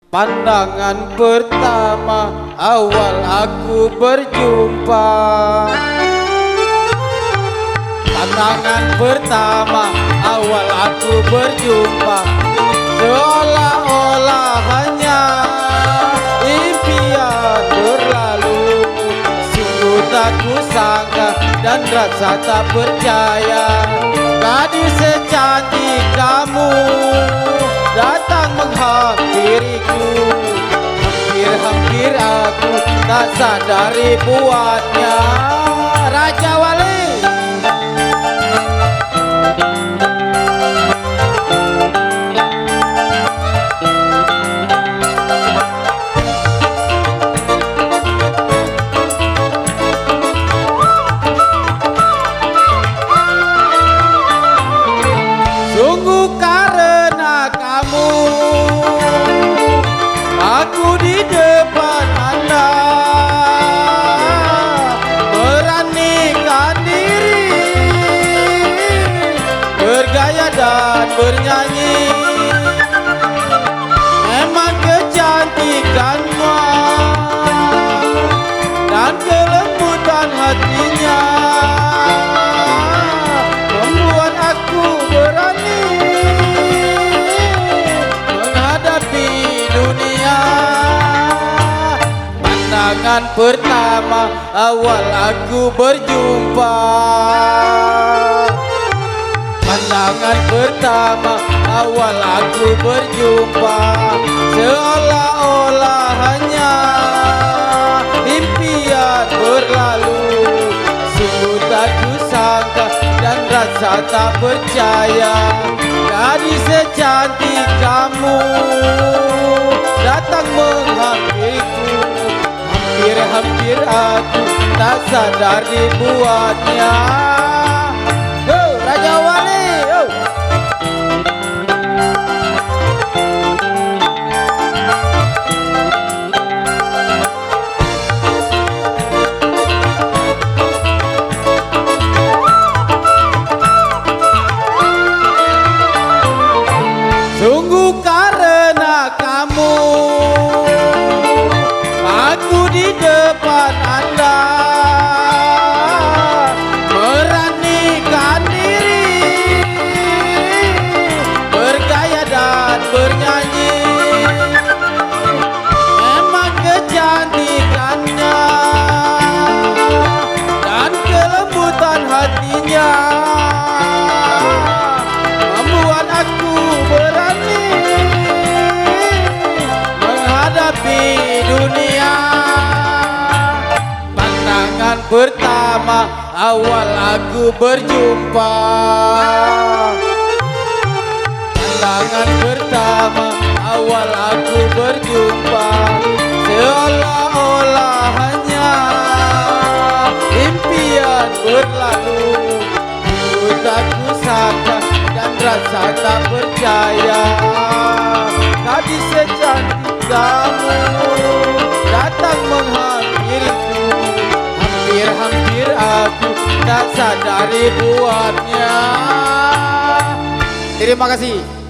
Pandangan pertama awal aku berjumpa. Pandangan pertama awal aku berjumpa, seolah-olah hanya impian berlalu. Sungguh tak kusangka dan rasa tak percaya, gadis secantik kamu datang menghampiriku. Hampir-hampir aku tak sadari buatnya. Raja Wali. Sungguh karena kamu aku di depan Anda beranikan diri, bergaya dan bernyanyi. Memang kecantikanmu dan kelembutan hatinya membuat aku berani menghadapi dunia. Pandangan pertama awal aku berjumpa. Pandangan pertama awal aku berjumpa, seolah-olah hanya impian berlalu. Sungguh tak kusangka dan rasa tak percaya, gadis secantik kamu datang menghampiriku. Hampir-hampir aku tak sadar dibuatnya. Raja Wali. Sungguh karena kamu aku di depan Anda beranikan diri, bergaya dan bernyanyi. Memang kecantikannya dan kelembutan hatinya membuat aku berani menghadapi dunia. Pandangan pertama awal aku berjumpa. Pandangan pertama awal aku berjumpa, seolah-olah hanya impian berlalu. Ku tak kusangka dan rasa tak percaya, gadis secantik kamu datang menghampiriku. Hampir-hampir aku tak sadari buatnya. Terima kasih.